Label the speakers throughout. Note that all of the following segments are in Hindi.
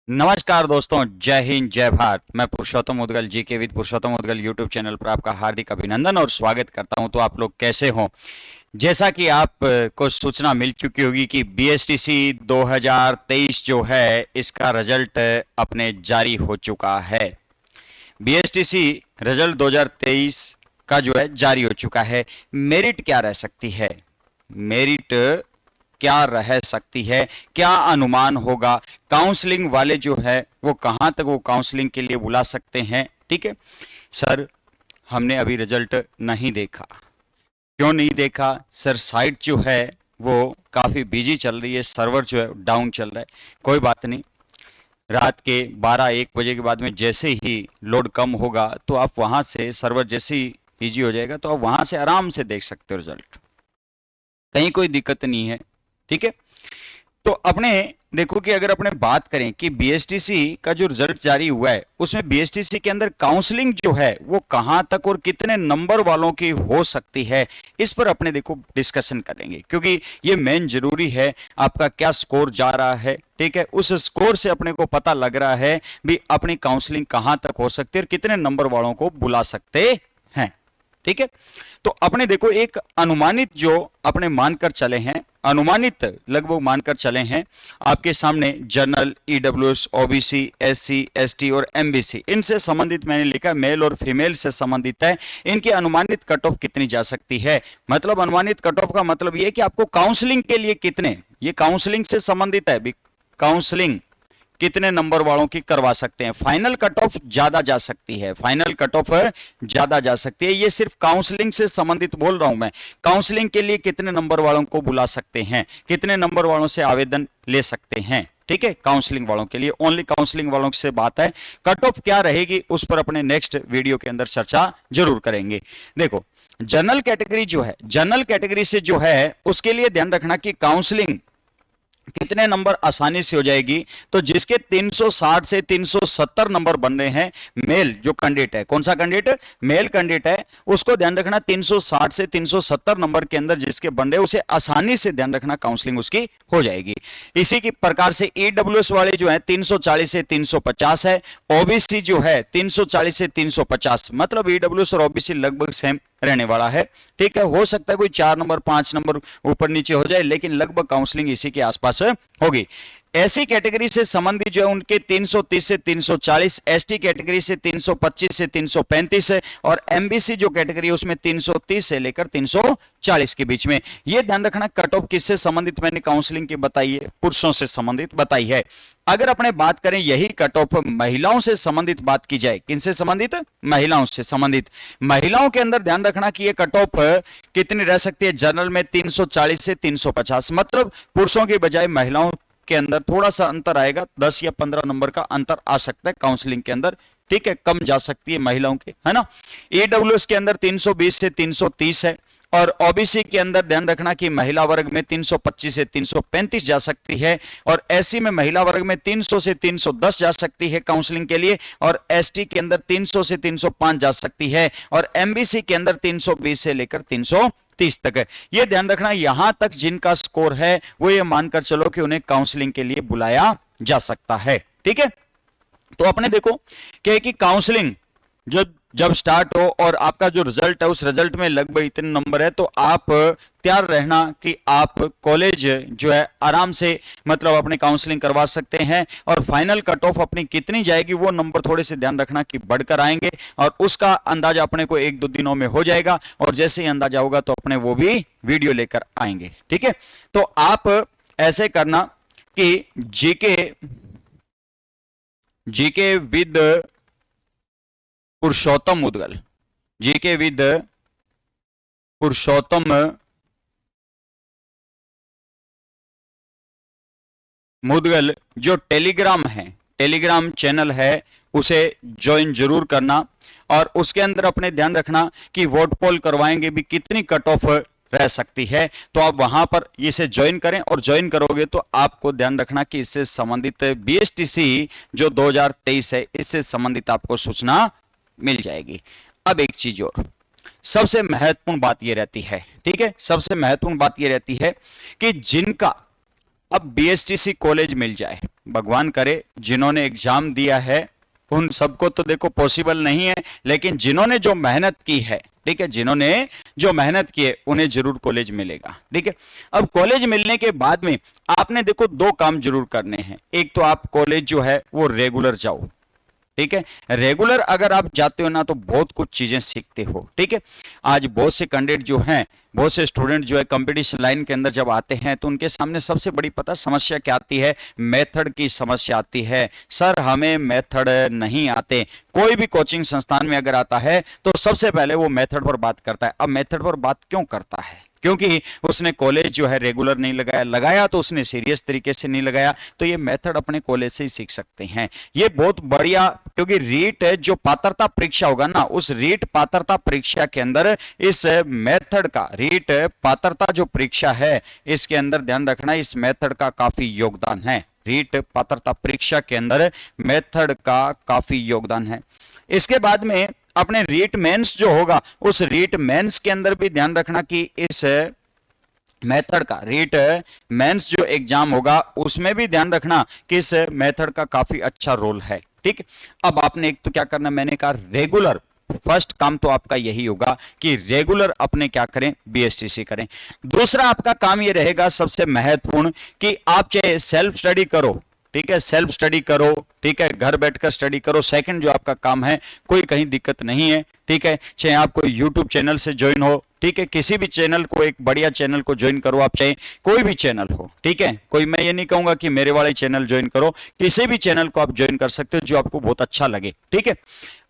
Speaker 1: नमस्कार दोस्तों, जय हिंद जय भारत। मैं Purushottam Mudgal GK with Purushottam Mudgal YouTube channel पर आपका हार्दिक अभिनंदन और स्वागत करता हूं। तो आप लोग कैसे हो? जैसा कि आप को सूचना मिल चुकी होगी कि बीएसटीसी 2023 जो है इसका रिजल्ट अपने जारी हो चुका है। बीएसटीसी रिजल्ट 2023 का जो है जारी हो चुका है। मेरिट क्या रह सकती है? मेरिट क्या रह सकती है, क्या अनुमान होगा? काउंसलिंग वाले जो है वो कहां तक वो काउंसलिंग के लिए बुला सकते हैं? ठीक है सर, हमने अभी रिजल्ट नहीं देखा। क्यों नहीं देखा सर? साइट जो है वो काफी बिजी चल रही है, सर्वर जो है डाउन चल रहा है। कोई बात नहीं, रात के 12-1 बजे के बाद में जैसे ही लोड कम होगा तो आप वहां से, सर्वर जैसे ही इजी हो जाएगा तो आप वहां से आराम से देख सकते हो रिजल्ट। कहीं कोई दिक्कत नहीं है। ठीक है, तो अपने देखो कि अगर अपने बात करें कि बीएसटीसी का जो रिजल्ट जारी हुआ है उसमें बीएसटीसी के अंदर काउंसलिंग जो है वो कहां तक और कितने नंबर वालों की हो सकती है, इस पर अपने देखो डिस्कशन करेंगे, क्योंकि ये मेन जरूरी है। आपका क्या स्कोर जा रहा है, ठीक है, उस स्कोर से अपने को पता लग रहा है भी अपनी काउंसलिंग कहां तक हो सकती है और कितने नंबर वालों को बुला सकते हैं। ठीक है, तो अपने देखो एक अनुमानित जो अपने मानकर चले हैं, अनुमानित लगभग मानकर चले हैं आपके सामने general, EWS, OBC, SC, ST और एमबीसी, इनसे संबंधित मैंने लिखा मेल और फीमेल से संबंधित है। इनकी अनुमानित कट ऑफ कितनी जा सकती है? मतलब अनुमानित कट ऑफ का मतलब यह कि आपको काउंसलिंग के लिए कितने, ये काउंसलिंग से संबंधित है, काउंसलिंग कितने नंबर वालों की करवा सकते हैं। फाइनल कट ऑफ ज्यादा जा सकती है, फाइनल कट ऑफ ज्यादा जा सकती है। ये सिर्फ काउंसलिंग से संबंधित बोल रहा हूं मैं। काउंसलिंग के लिए कितने नंबर वालों को बुला सकते हैं, कितने नंबर वालों से आवेदन ले सकते हैं, ठीक है, काउंसलिंग वालों के लिए, ओनली काउंसलिंग वालों से बात है। कट ऑफ क्या रहेगी उस पर अपने नेक्स्ट वीडियो के अंदर चर्चा जरूर करेंगे। देखो जनरल कैटेगरी जो है, जनरल कैटेगरी से जो है उसके लिए ध्यान रखना कि काउंसलिंग कितने नंबर आसानी से हो जाएगी। तो जिसके 360 से 370 नंबर बन रहे हैं, मेल जो कैंडिडेट है, कौन सा कैंडिडेट? मेल कैंडिडेट है, उसको ध्यान रखना 360 से 370 नंबर के अंदर जिसके बन रहे उसे आसानी से ध्यान रखना काउंसलिंग उसकी हो जाएगी। इसी की प्रकार से ईडब्ल्यूएस वाले जो है 340 से 350 है, ओबीसी जो है 340 से 350, मतलब ईडब्ल्यूएस और ओबीसी लगभग सेम रहने वाला है। ठीक है, हो सकता है कोई 4 नंबर 5 नंबर ऊपर नीचे हो जाए, लेकिन लगभग काउंसलिंग इसी के आसपास होगी। एसी कैटेगरी से संबंधित जो है उनके 330 से 340, एसटी कैटेगरी से 325 से 335 है, और एमबीसी जो कैटेगरी है उसमें 330 से लेकर 340 के बीच में। यह ध्यान रखना कट ऑफ किससे संबंधित मैंने काउंसलिंग की बताई है, पुरुषों से संबंधित बताई है। अगर अपने बात करें यही कट ऑफ महिलाओं से संबंधित बात की जाए, किनसे संबंधित? महिलाओं से संबंधित। महिलाओं के अंदर ध्यान रखना कि यह कट ऑफ कितनी रह सकती है? जनरल में 340 से 350, मतलब पुरुषों की बजाय महिलाओं के अंदर थोड़ा सा अंतर आएगा, 10 या 15 नंबर का अंतर आ सकता है काउंसलिंग के अंदर। ठीक है, कम जा सकती है महिलाओं के, है ना। ईडब्ल्यूएस के अंदर 320 से 330 है, और ओबीसी के अंदर ध्यान रखना कि महिला वर्ग में 325 से 335 जा सकती है, और एससी में महिला वर्ग में 300 से 310 जा सकती है काउंसलिंग के लिए, और एसटी के अंदर 300 से 305 जा सकती है, और एमबीसी के अंदर 320 से लेकर 330 तक है। यह ध्यान रखना, यहां तक जिनका स्कोर है वो ये मानकर चलो कि उन्हें काउंसलिंग के लिए बुलाया जा सकता है। ठीक है, तो अपने देखो कि काउंसलिंग जब स्टार्ट हो और आपका जो रिजल्ट है उस रिजल्ट में लगभग इतने नंबर है, तो आप तैयार रहना कि आप कॉलेज जो है आराम से मतलब अपने काउंसलिंग करवा सकते हैं। और फाइनल कट ऑफ अपनी कितनी जाएगी वो नंबर थोड़े से ध्यान रखना कि बढ़कर आएंगे, और उसका अंदाजा अपने को 1-2 दिनों में हो जाएगा, और जैसे ही अंदाजा होगा तो अपने वो भी वीडियो लेकर आएंगे। ठीक है, तो आप ऐसे करना कि GK with Purushottam Mudgal, GK with Purushottam Mudgal जो टेलीग्राम है, टेलीग्राम चैनल है, उसे ज्वाइन जरूर करना। और उसके अंदर अपने ध्यान रखना कि वोट पोल करवाएंगे भी कितनी कट ऑफ रह सकती है, तो आप वहां पर इसे ज्वाइन करें, और ज्वाइन करोगे तो आपको ध्यान रखना कि इससे संबंधित बीएसटीसी जो 2023 है इससे संबंधित आपको सूचना मिल जाएगी। अब एक चीज और, सबसे महत्वपूर्ण बात यह रहती है, ठीक है, सबसे महत्वपूर्ण बात यह रहती है कि जिनका अब बीएसटीसी कॉलेज मिल जाए, भगवान करे जिन्होंने एग्जाम दिया है उन सबको तो देखो पॉसिबल नहीं है, लेकिन जिन्होंने जो मेहनत की है, ठीक है, जिन्होंने जो मेहनत की है उन्हें जरूर कॉलेज मिलेगा। ठीक है, अब कॉलेज मिलने के बाद में आपने देखो दो काम जरूर करने हैं। एक तो आप कॉलेज जो है वो रेगुलर जाओ। ठीक है, रेगुलर अगर आप जाते हो ना तो बहुत कुछ चीजें सीखते हो। ठीक है, आज बहुत से कैंडिडेट जो हैं, बहुत से स्टूडेंट जो है कंपटीशन लाइन के अंदर जब आते हैं तो उनके सामने सबसे बड़ी पता समस्या क्या आती है, मेथड की समस्या आती है। सर हमें मेथड नहीं आते। कोई भी कोचिंग संस्थान में अगर आता है तो सबसे पहले वो मेथड पर बात करता है। अब मेथड पर बात क्यों करता है? क्योंकि उसने कॉलेज जो है रेगुलर नहीं लगाया तो उसने सीरियस तरीके से नहीं लगाया। तो ये मेथड अपने कॉलेज से ही सीख सकते हैं। ये बहुत बढ़िया, क्योंकि रीट जो पात्रता परीक्षा होगा ना, उस रीट पात्रता परीक्षा के अंदर इस मेथड का, रीट पात्रता जो परीक्षा है इसके अंदर ध्यान रखना, इस मेथड का काफी योगदान है। रीट पात्रता परीक्षा के अंदर मेथड का काफी योगदान है। इसके बाद में अपने रीट मेंस जो होगा, उस रीट मेंस के अंदर भी ध्यान रखना कि इस मेथड का, रीट मेंस जो एग्जाम होगा उसमें भी ध्यान रखना कि इस मेथड का काफी अच्छा रोल है। ठीक, अब आपने एक तो क्या करना, मैंने कहा रेगुलर, फर्स्ट काम तो आपका यही होगा कि रेगुलर अपने क्या करें, बीएसटीसी करें। दूसरा आपका काम ये रहेगा सबसे महत्वपूर्ण कि आप चाहे सेल्फ स्टडी करो, ठीक है, सेल्फ स्टडी करो, ठीक है, घर बैठकर स्टडी करो। सेकंड जो आपका काम है, कोई कहीं दिक्कत नहीं है, ठीक है, चाहे आप कोई यूट्यूब चैनल से ज्वाइन हो, ठीक है, किसी भी चैनल को, एक बढ़िया चैनल को ज्वाइन करो आप, चाहे कोई भी चैनल हो, ठीक है, कोई, मैं ये नहीं कहूंगा कि मेरे वाले चैनल ज्वाइन करो, किसी भी चैनल को आप ज्वाइन कर सकते हो जो आपको बहुत अच्छा लगे। ठीक है,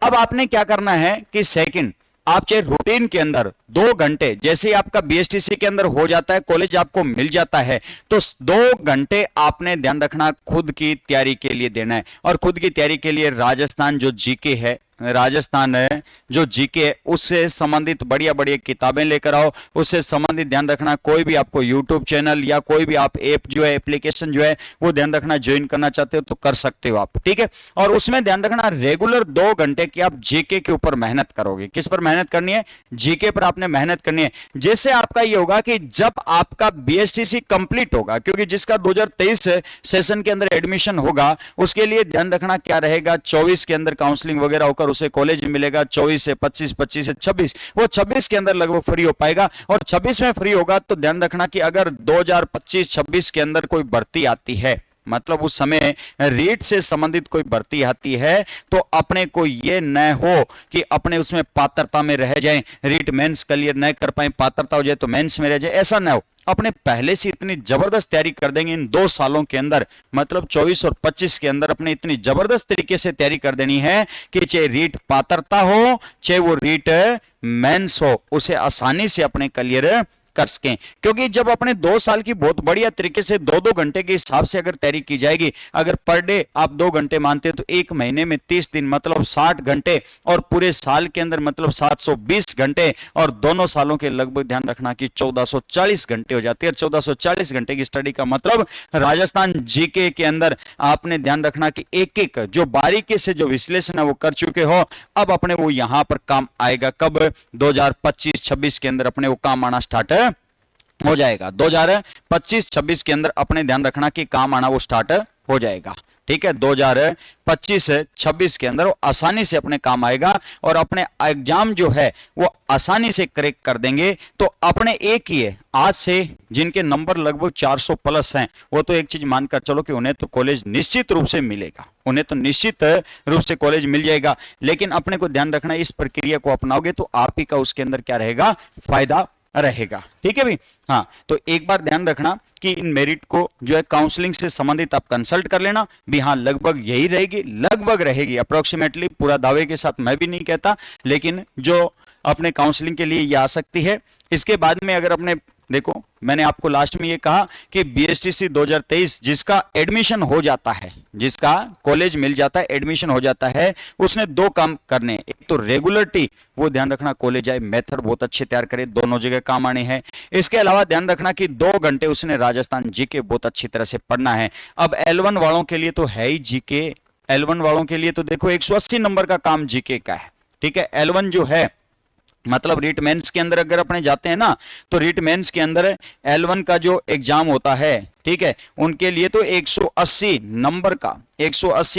Speaker 1: अब आपने क्या करना है कि सेकंड, आप चाहे रूटीन के अंदर 2 घंटे, जैसे ही आपका बीएसटीसी के अंदर हो जाता है, कॉलेज आपको मिल जाता है, तो 2 घंटे आपने ध्यान रखना खुद की तैयारी के लिए देना है। और खुद की तैयारी के लिए राजस्थान जो जीके है, राजस्थान है जो जीके है, उससे संबंधित बढ़िया बढ़िया किताबें लेकर आओ। उससे संबंधित ध्यान रखना कोई भी आपको यूट्यूब चैनल या कोई भी आप ऐप जो है, एप्लीकेशन जो है, वो ध्यान रखना ज्वाइन करना चाहते हो तो कर सकते हो आप। ठीक है, और उसमें ध्यान रखना रेगुलर 2 घंटे की आप जीके के ऊपर मेहनत करोगे। किस पर मेहनत करनी है? जीके पर आपने मेहनत करनी है। जिससे आपका ये होगा कि जब आपका बीएसटीसी कंप्लीट होगा, क्योंकि जिसका 2023 सेशन के अंदर एडमिशन होगा उसके लिए ध्यान रखना क्या रहेगा, 24 के अंदर काउंसलिंग वगैरह होकर उसे कॉलेज मिलेगा, 24 से 25, 25 से 26, वो 26 के अंदर लगभग फ्री हो पाएगा। और 26 में फ्री होगा तो ध्यान रखना कि अगर 2025-26 के अंदर कोई भर्ती आती है, मतलब उस समय रीट से संबंधित कोई भर्ती आती है, तो अपने को ये न हो कि अपने उसमें पात्रता में रह जाएं, रीट मेंस क्लियर न कर पाए, पात्रता हो जाए तो मेंस में रह जाए, ऐसा ना हो। अपने पहले से इतनी जबरदस्त तैयारी कर देंगे इन 2 सालों के अंदर, मतलब 24 और 25 के अंदर अपने इतनी जबरदस्त तरीके से तैयारी कर देनी है कि चाहे रीट पात्रता हो चाहे वो रीट मेंस हो, उसे आसानी से अपने क्लियर कर सकें। क्योंकि जब अपने 2 साल की बहुत बढ़िया तरीके से 2-2 घंटे के हिसाब से अगर तैयारी की जाएगी, अगर पर डे आप 2 घंटे मानते हैं तो 1 महीने में 30 दिन मतलब 60 घंटे, और पूरे साल के अंदर मतलब 720 घंटे, और दोनों सालों के लगभग ध्यान रखना कि 1440 घंटे हो जाती है। 1440 घंटे की स्टडी का मतलब राजस्थान जीके के अंदर आपने ध्यान रखना कि एक एक जो बारीकी से जो विश्लेषण है वो कर चुके हो। अब अपने वो यहां पर काम आएगा कब? 2025-26 के अंदर अपने वो काम आना स्टार्ट हो जाएगा। 2025-26 के अंदर अपने ध्यान रखना कि काम आना वो स्टार्ट हो जाएगा। ठीक है, 2025-26 के अंदर वो आसानी से अपने काम आएगा और अपने एग्जाम जो है वो आसानी से क्रैक कर देंगे। तो अपने एक ही है आज से जिनके नंबर लगभग 400 प्लस हैं, वो तो एक चीज मानकर चलो कि उन्हें तो कॉलेज निश्चित रूप से मिलेगा, उन्हें तो निश्चित रूप से कॉलेज मिल जाएगा। लेकिन अपने को ध्यान रखना इस प्रक्रिया को अपनाओगे तो आप ही का उसके अंदर क्या रहेगा, फायदा रहेगा। ठीक है भाई, हाँ, तो एक बार ध्यान रखना कि इन मेरिट को जो है काउंसलिंग से संबंधित आप कंसल्ट कर लेना भी। हाँ, लगभग यही रहेगी, लगभग रहेगी अप्रोक्सीमेटली, पूरा दावे के साथ मैं भी नहीं कहता, लेकिन जो अपने काउंसलिंग के लिए ये आ सकती है। इसके बाद में अगर अपने देखो, मैंने आपको लास्ट में ये कहा कि बीएसटीसी 2023 जिसका एडमिशन हो जाता है, जिसका कॉलेज मिल जाता है, एडमिशन हो जाता है, उसने 2 काम करने। एक तो रेगुलरिटी, वो ध्यान रखना कॉलेज आए, मेथड बहुत अच्छे तैयार करे, दोनों जगह काम आने हैं। इसके अलावा ध्यान रखना कि 2 घंटे उसने राजस्थान जीके बहुत अच्छी तरह से पढ़ना है। अब L1 वालों के लिए तो है ही जीके, L1 वालों के लिए तो देखो 180 नंबर का काम जीके का है। ठीक है, L1 जो है मतलब रीट मेंस के अंदर अगर अपने जाते हैं ना, तो रीट मेंस के अंदर L1 का जो एग्जाम होता है, ठीक है, उनके लिए तो 180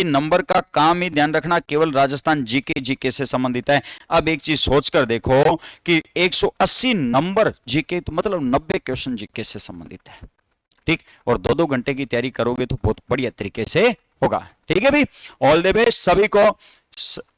Speaker 1: नंबर का काम ही ध्यान रखना केवल राजस्थान जीके से संबंधित है। अब एक चीज सोचकर देखो कि 180 नंबर जीके तो मतलब 90 क्वेश्चन जीके से संबंधित है, ठीक, और 2-2 घंटे की तैयारी करोगे तो बहुत बढ़िया तरीके से होगा। ठीक है भाई, ऑल द बेस्ट सभी को,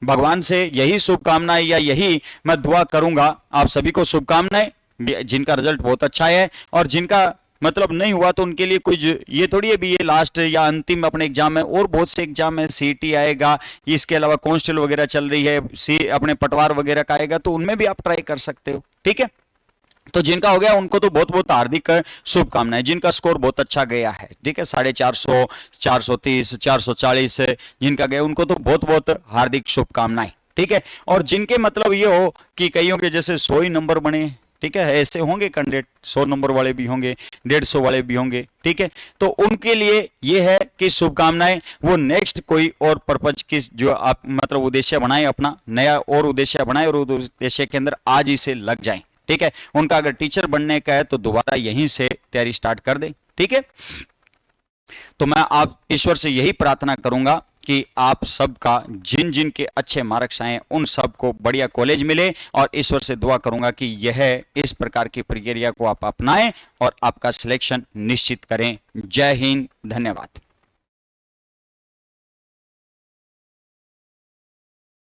Speaker 1: भगवान से यही शुभकामनाएं या यही मैं दुआ करूंगा, आप सभी को शुभकामनाएं, जिनका रिजल्ट बहुत अच्छा है और जिनका मतलब नहीं हुआ तो उनके लिए कुछ ये थोड़ी है भी ये लास्ट या अंतिम अपने एग्जाम है, और बहुत से एग्जाम है, सीटी आएगा, इसके अलावा कांस्टेबल वगैरह चल रही है, अपने पटवार वगैरह का आएगा, तो उनमें भी आप ट्राई कर सकते हो। ठीक है, तो जिनका हो गया उनको तो बहुत बहुत हार्दिक शुभकामनाएं, जिनका स्कोर बहुत अच्छा गया है, ठीक है, 450, 430, 440 जिनका गया उनको तो बहुत बहुत हार्दिक शुभकामनाएं। ठीक है, और जिनके मतलब ये हो कि कईयों के जैसे 100 ही नंबर बने, ठीक है, ऐसे होंगे कैंडिडेट, 100 नंबर वाले भी होंगे, 150 वाले भी होंगे, ठीक है, तो उनके लिए ये है कि शुभकामनाएं, वो नेक्स्ट कोई और पर्पज की जो आप मतलब उद्देश्य बनाए, अपना नया और उद्देश्य बनाए और उद्देश्य के अंदर आज ही से लग जाएं। ठीक है, उनका अगर टीचर बनने का है तो दोबारा यहीं से तैयारी स्टार्ट कर दें। ठीक है, तो मैं आप ईश्वर से यही प्रार्थना करूंगा कि आप सबका जिन जिन के अच्छे मार्क्स आए उन सबको बढ़िया कॉलेज मिले, और ईश्वर से दुआ करूंगा कि यह इस प्रकार की प्रक्रिया को आप अपनाएं और आपका सिलेक्शन निश्चित करें। जय हिंद, धन्यवाद।